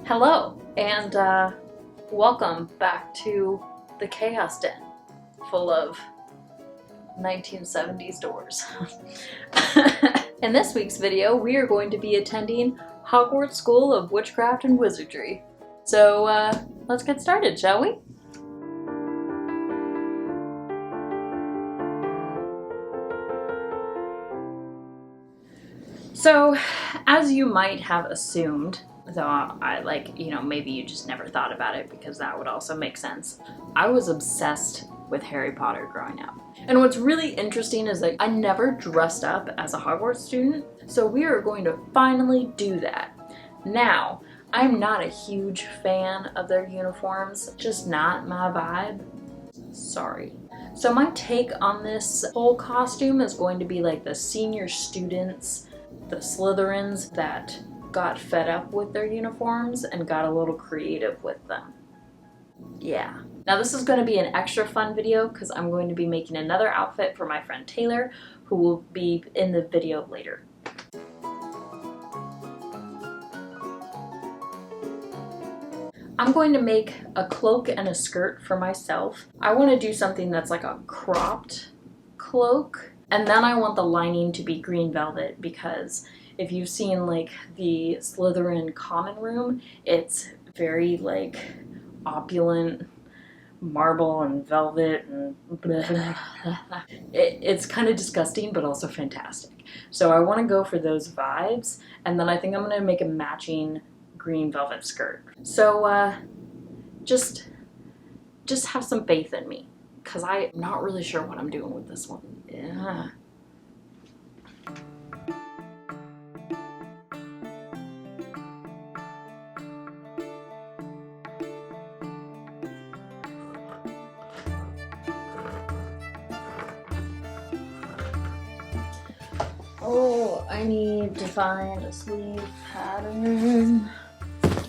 Hello, and welcome back to the Chaos Den, full of 1970s doors. In this week's video, we are going to be attending Hogwarts School of Witchcraft and Wizardry. So let's get started, shall we? So, as you might have assumed, though maybe you just never thought about it because that would also make sense, I was obsessed with Harry Potter growing up. And what's really interesting is that I never dressed up as a Hogwarts student, so we are going to finally do that. Now, I'm not a huge fan of their uniforms, just not my vibe. Sorry. So my take on this whole costume is going to be like the senior students, the Slytherins that got fed up with their uniforms and got a little creative with them. Yeah. Now this is going to be an extra fun video because I'm going to be making another outfit for my friend Taylor, who will be in the video later. I'm going to make a cloak and a skirt for myself. I want to do something that's like a cropped cloak. And then I want the lining to be green velvet because if you've seen like the Slytherin common room, it's very like opulent marble and velvet and blah, blah, blah. It's kind of disgusting but also fantastic. So I want to go for those vibes, and then I think I'm going to make a matching green velvet skirt. So just have some faith in me, because I'm not really sure what I'm doing with this one. Yeah. Oh, I need to find a sleeve pattern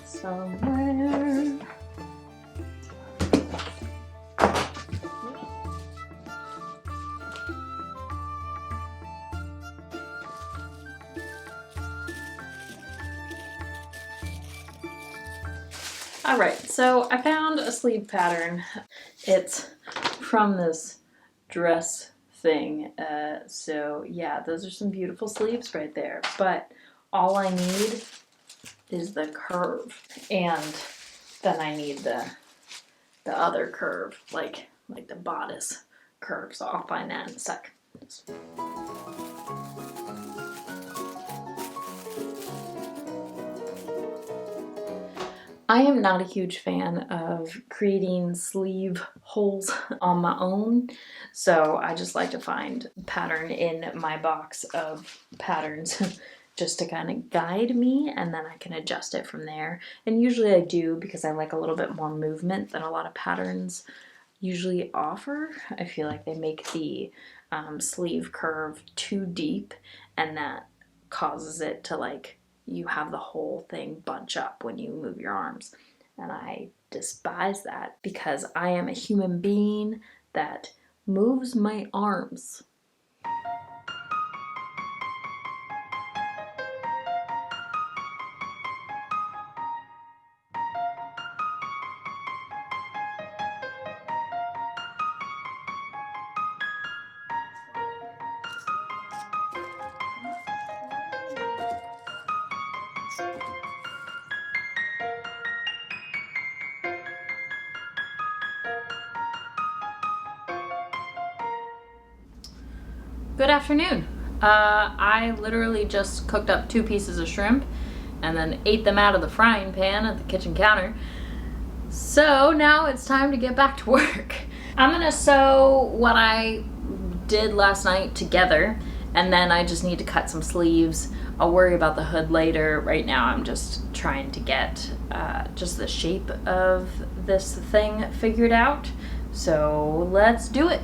somewhere. Alright, so I found a sleeve pattern. It's from this dress thing. So yeah, those are some beautiful sleeves right there. But all I need is the curve. And then I need the other curve, like the bodice curve. So I'll find that in a sec. I am not a huge fan of creating sleeve holes on my own, so I just like to find a pattern in my box of patterns just to kind of guide me, and then I can adjust it from there. And usually I do, because I like a little bit more movement than a lot of patterns usually offer. I feel like they make the sleeve curve too deep, and that causes it to you have the whole thing bunch up when you move your arms. And I despise that because I am a human being that moves my arms. Good afternoon. I literally just cooked up 2 pieces of shrimp and then ate them out of the frying pan at the kitchen counter. So now it's time to get back to work. I'm gonna sew what I did last night together, and then I just need to cut some sleeves. I'll worry about the hood later. Right now I'm just trying to get just the shape of this thing figured out. So let's do it.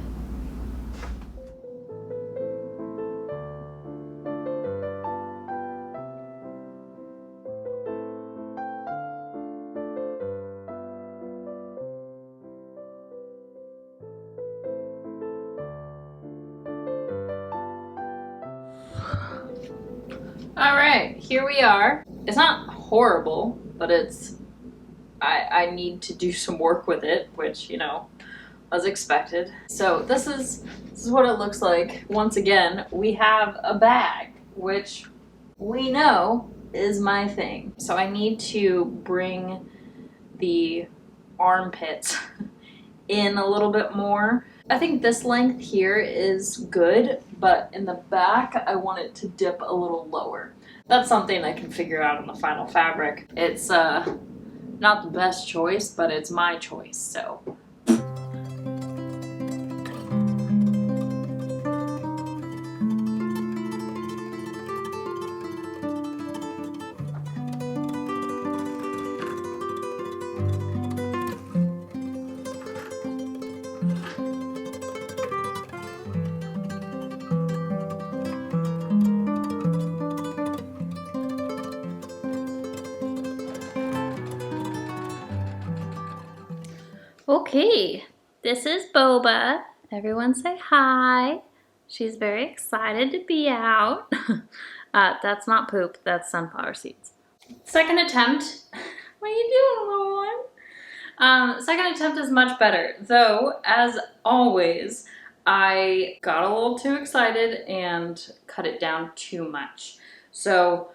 All right, here we are. It's not horrible, but it's I need to do some work with it, which, you know, was expected. So this is what it looks like. Once again, we have a bag, which we know is my thing. So I need to bring the armpits in a little bit more. I think this length here is good, but in the back I want it to dip a little lower. That's something I can figure out in the final fabric. It's not the best choice, but it's my choice, so. Okay, this is Boba. Everyone say hi. She's very excited to be out. That's not poop, that's sunflower seeds. Second attempt. What are you doing, little one? Second attempt is much better, though, as always, I got a little too excited and cut it down too much. So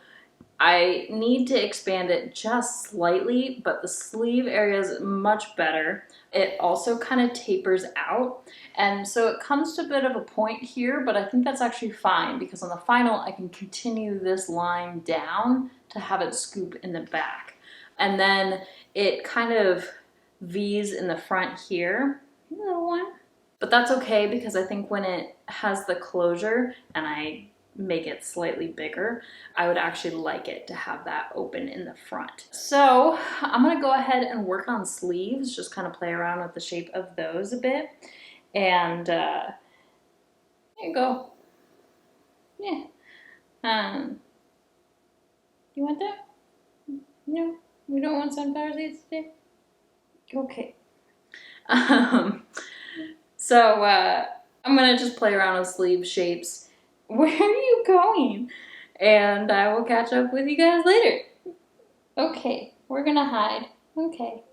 I need to expand it just slightly, but the sleeve area is much better. It also kind of tapers out, and so it comes to a bit of a point here, but I think that's actually fine because on the final I can continue this line down to have it scoop in the back. And then it kind of V's in the front here, little one. But that's okay because I think when it has the closure and I make it slightly bigger, I would actually like it to have that open in the front. So I'm gonna go ahead and work on sleeves, just kind of play around with the shape of those a bit. And there you go. Yeah. You want that? No, we don't want sunflower seeds today? Okay. So I'm gonna just play around with sleeve shapes. Where are you going? And I will catch up with you guys later. Okay, we're gonna hide. Okay.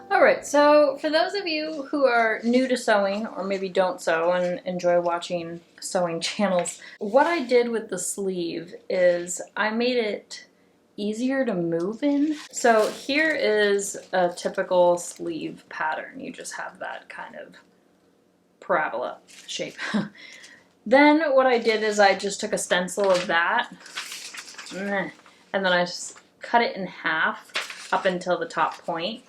Alright, so for those of you who are new to sewing or maybe don't sew and enjoy watching sewing channels, what I did with the sleeve is I made it easier to move in. So here is a typical sleeve pattern. You just have that kind of parabola shape. Then what I did is I just took a stencil of that and then I just cut it in half up until the top point.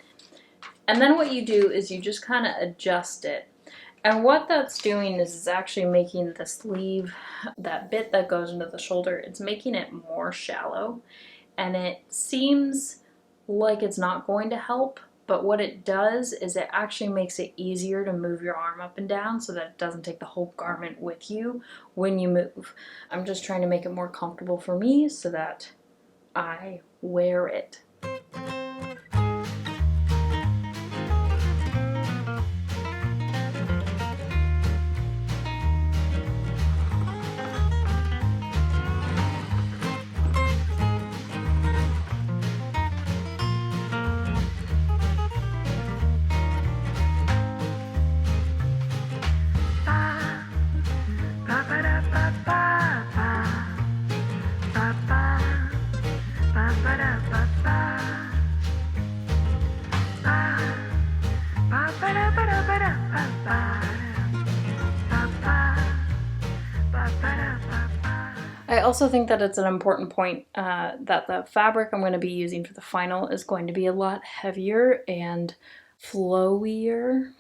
And then what you do is you just kind of adjust it. And what that's doing is it's actually making the sleeve, that bit that goes into the shoulder, it's making it more shallow. And it seems like it's not going to help, but what it does is it actually makes it easier to move your arm up and down so that it doesn't take the whole garment with you when you move. I'm just trying to make it more comfortable for me so that I wear it. I also think that it's an important point that the fabric I'm going to be using for the final is going to be a lot heavier and flowier.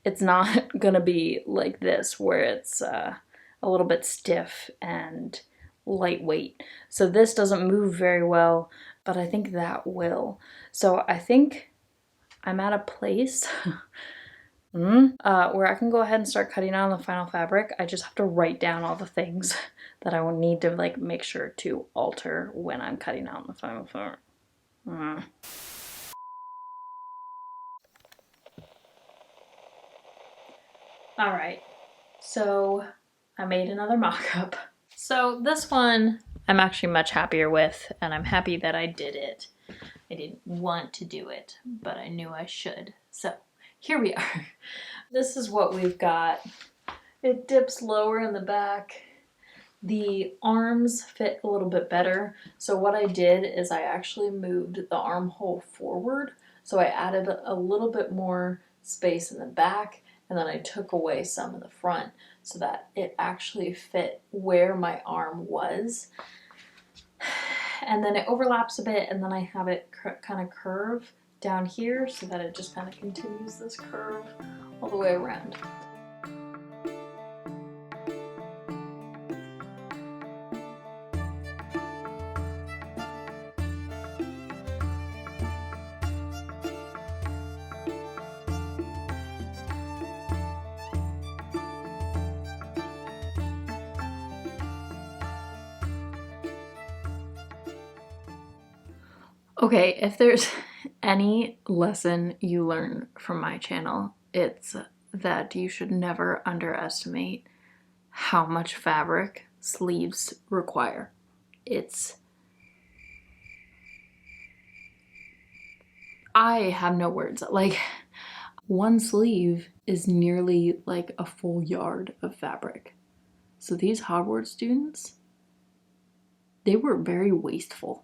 it's not gonna be like this where it's a little bit stiff and lightweight. So this doesn't move very well, but I think that will. So I think I'm at a place where I can go ahead and start cutting on the final fabric. I just have to write down all the things that I will need to like make sure to alter when I'm cutting out the final fabric. All right, so I made another mock-up. So this one I'm actually much happier with, and I'm happy that I did it. I didn't want to do it, but I knew I should. So here we are. This is what we've got. It dips lower in the back. The arms fit a little bit better. So what I did is I actually moved the armhole forward. So I added a little bit more space in the back, and then I took away some in the front so that it actually fit where my arm was. And then it overlaps a bit, and then I have it kind of curve down here so that it just kind of continues this curve all the way around. Okay, if there's any lesson you learn from my channel, it's that you should never underestimate how much fabric sleeves require. I have no words. Like, one sleeve is nearly like a full yard of fabric. So these Hogwarts students, they were very wasteful.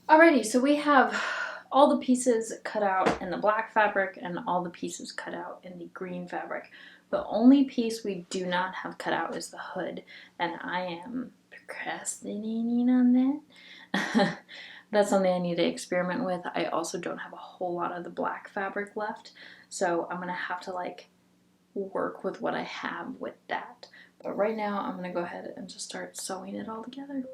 Alrighty, so we have all the pieces cut out in the black fabric and all the pieces cut out in the green fabric. The only piece we do not have cut out is the hood, and I am procrastinating on that. That's something I need to experiment with. I also don't have a whole lot of the black fabric left, so I'm gonna have to like work with what I have with that. But right now I'm gonna go ahead and just start sewing it all together.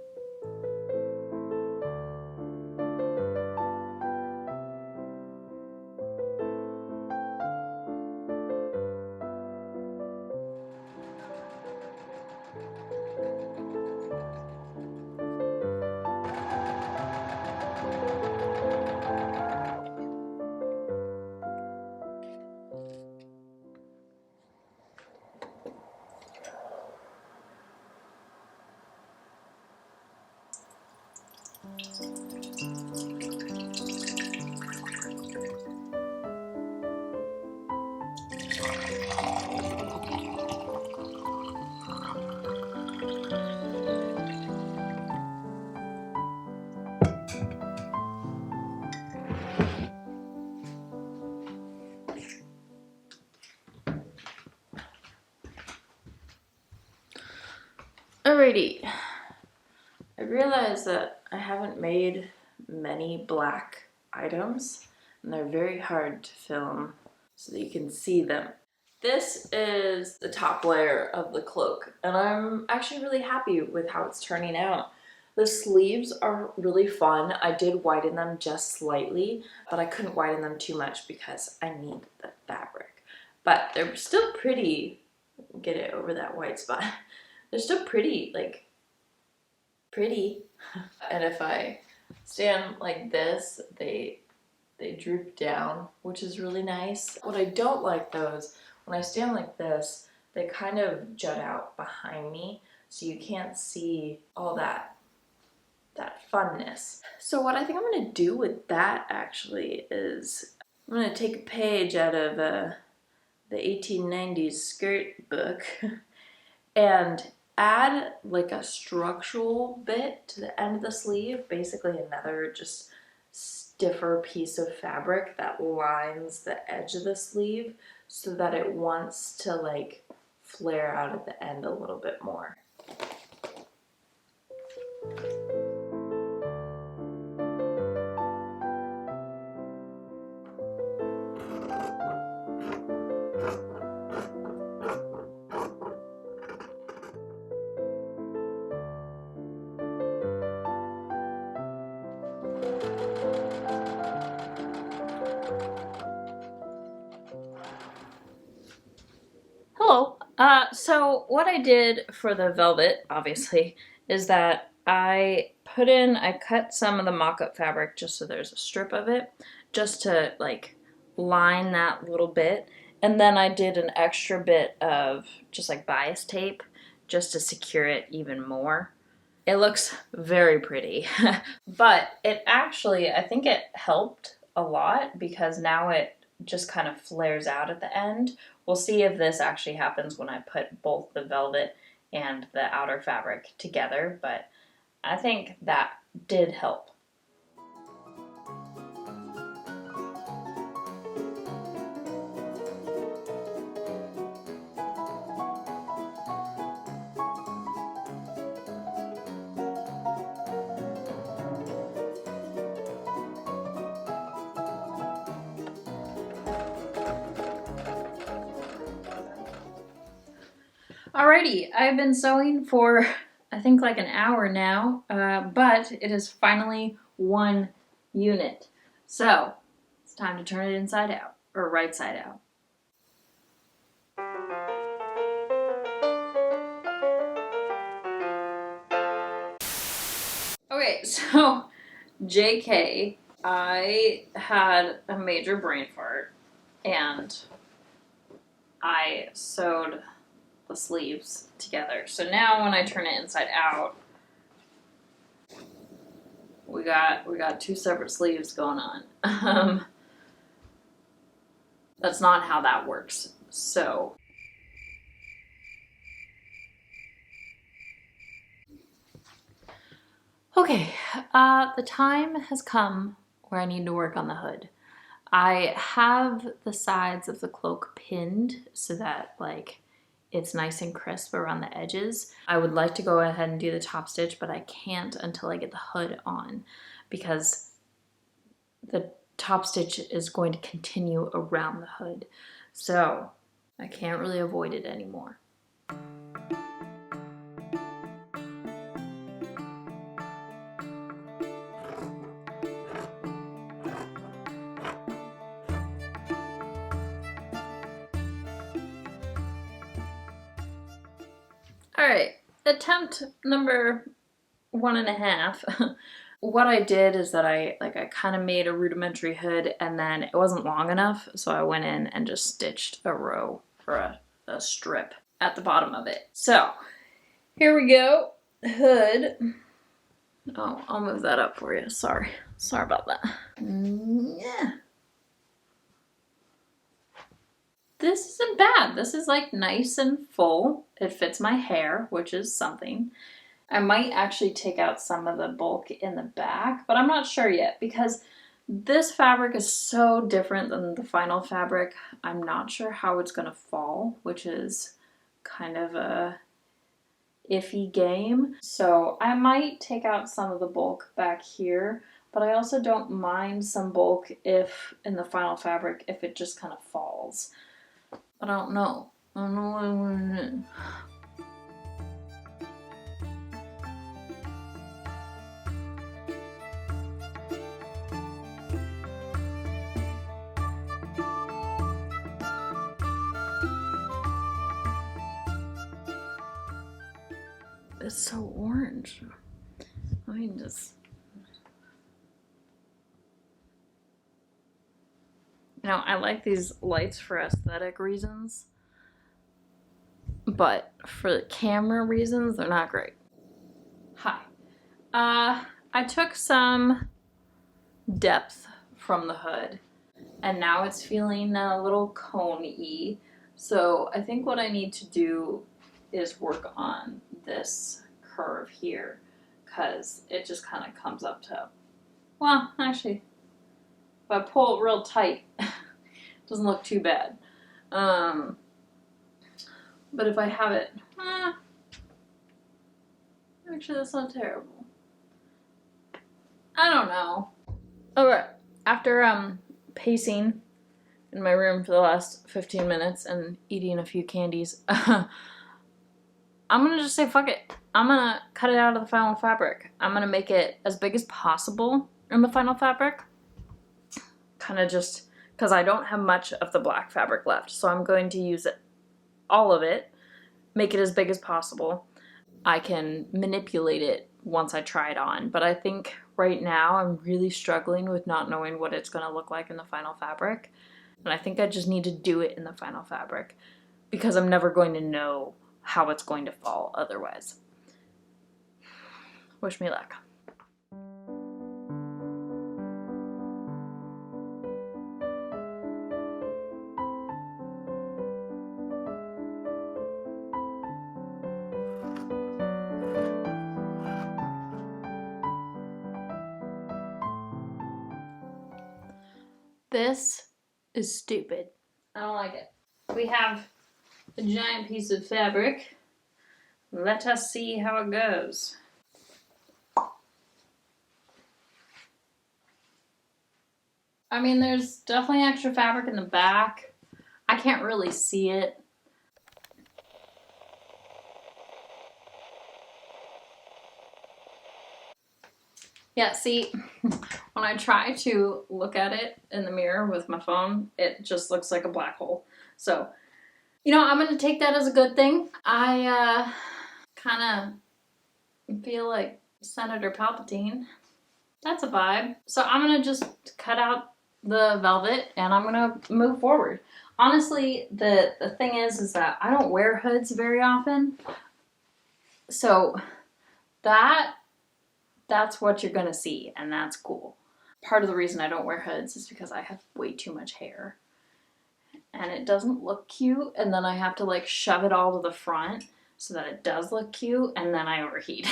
Alrighty, I realized that I haven't made many black items, and they're very hard to film so that you can see them. This is the top layer of the cloak, and I'm actually really happy with how it's turning out. The sleeves are really fun. I did widen them just slightly, but I couldn't widen them too much because I need the fabric. But they're still pretty. Get it over that white spot. They're still pretty, like, pretty. And if I stand like this, they droop down, which is really nice. What I don't like though is when I stand like this, they kind of jut out behind me, so you can't see all that funness. So what I think I'm gonna do with that actually is I'm gonna take a page out of the 1890s skirt book and add like a structural bit to the end of the sleeve, basically another just stiffer piece of fabric that lines the edge of the sleeve so that it wants to like flare out at the end a little bit more. Hello. So what I did for the velvet, obviously, is that I cut some of the mock-up fabric just so there's a strip of it, just to like line that little bit. And then I did an extra bit of just like bias tape just to secure it even more. It looks very pretty, but it actually, I think it helped a lot because now it just kind of flares out at the end. We'll see if this actually happens when I put both the velvet and the outer fabric together, but I think that did help. Alrighty, I've been sewing for I think like an hour now, but it is finally one unit. So it's time to turn it inside out, or right side out. Okay, so JK, I had a major brain fart and I sewed the sleeves together. So now when I turn it inside out, we got two separate sleeves going on. That's not how that works. So okay, the time has come where I need to work on the hood. I have the sides of the cloak pinned so that like it's nice and crisp around the edges. I would like to go ahead and do the top stitch, but I can't until I get the hood on because the top stitch is going to continue around the hood. So I can't really avoid it anymore. All right, attempt number 1.5. What I did is that I kind of made a rudimentary hood and then it wasn't long enough, so I went in and just stitched a row or a strip at the bottom of it. So here we go, hood. Oh, I'll move that up for you. Sorry about that. Yeah. This isn't bad. This is like nice and full. It fits my hair, which is something. I might actually take out some of the bulk in the back, but I'm not sure yet because this fabric is so different than the final fabric. I'm not sure how it's going to fall, which is kind of a iffy game. So I might take out some of the bulk back here, but I also don't mind some bulk if in the final fabric if it just kind of falls. But I don't know. I don't know what I'm gonna do. It's so orange. I mean, just... You know, I like these lights for aesthetic reasons. but for camera reasons, they're not great. Hi. I took some depth from the hood, and now it's feeling a little cone-y. So I think what I need to do is work on this curve here, because it just kind of comes up to, well, actually, if I pull it real tight, it doesn't look too bad. But if I have it, actually that's not terrible. I don't know. Okay, after pacing in my room for the last 15 minutes and eating a few candies, I'm gonna just say fuck it. I'm gonna cut it out of the final fabric. I'm gonna make it as big as possible in the final fabric. Kind of just because I don't have much of the black fabric left, so I'm going to use it, all of it, make it as big as possible. I can manipulate it once I try it on, but I think right now I'm really struggling with not knowing what it's going to look like in the final fabric, and I think I just need to do it in the final fabric because I'm never going to know how it's going to fall otherwise. Wish me luck. This is stupid. I don't like it. We have a giant piece of fabric. Let us see how it goes. I mean, there's definitely extra fabric in the back. I can't really see it. Yeah, see, when I try to look at it in the mirror with my phone, it just looks like a black hole. So, you know, I'm going to take that as a good thing. I kind of feel like Senator Palpatine. That's a vibe. So I'm going to just cut out the velvet and I'm going to move forward. Honestly, the thing is that I don't wear hoods very often. So that's what you're gonna see, and that's cool. Part of the reason I don't wear hoods is because I have way too much hair and it doesn't look cute, and then I have to like shove it all to the front so that it does look cute, and then I overheat.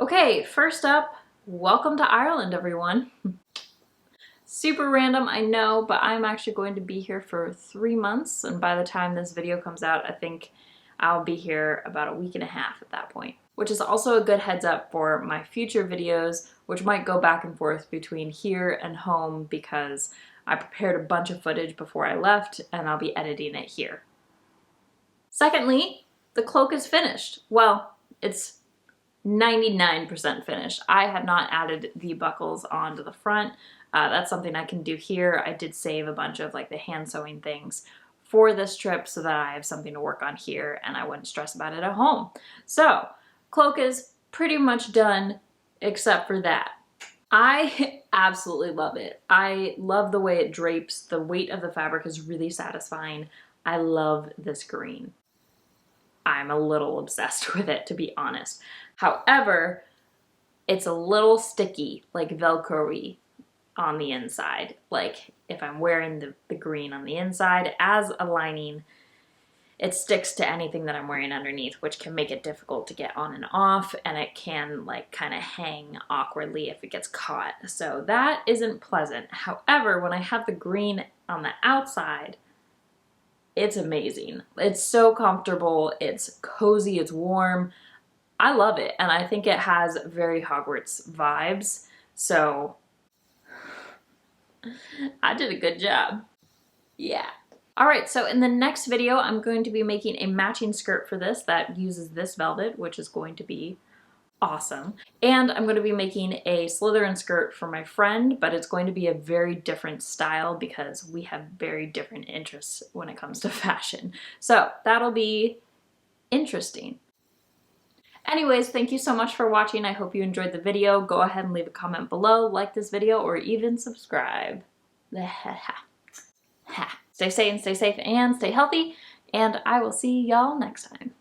Okay, first up, welcome to Ireland, everyone. Super random, I know, but I'm actually going to be here for 3 months, and by the time this video comes out, I think I'll be here about a week and a half at that point. Which is also a good heads up for my future videos, which might go back and forth between here and home because I prepared a bunch of footage before I left and I'll be editing it here. Secondly, the cloak is finished. Well, it's 99% finished. I had not added the buckles onto the front. That's something I can do here. I did save a bunch of like the hand sewing things for this trip so that I have something to work on here and I wouldn't stress about it at home. So, cloak is pretty much done except for that. I absolutely love it. I love the way it drapes. The weight of the fabric is really satisfying. I love this green. I'm a little obsessed with it, to be honest. However, it's a little sticky, like Velcro-y on the inside. Like if I'm wearing the green on the inside as a lining, it sticks to anything that I'm wearing underneath, which can make it difficult to get on and off, and it can like kind of hang awkwardly if it gets caught. So that isn't pleasant. However, when I have the green on the outside, it's amazing. It's so comfortable, it's cozy, it's warm. I love it, and I think it has very Hogwarts vibes, so I did a good job. Yeah. Alright, so in the next video, I'm going to be making a matching skirt for this that uses this velvet, which is going to be awesome. And I'm going to be making a Slytherin skirt for my friend, but it's going to be a very different style because we have very different interests when it comes to fashion. So that'll be interesting. Anyways, thank you so much for watching. I hope you enjoyed the video. Go ahead and leave a comment below, like this video, or even subscribe. Stay sane, stay safe, and stay healthy, and I will see y'all next time.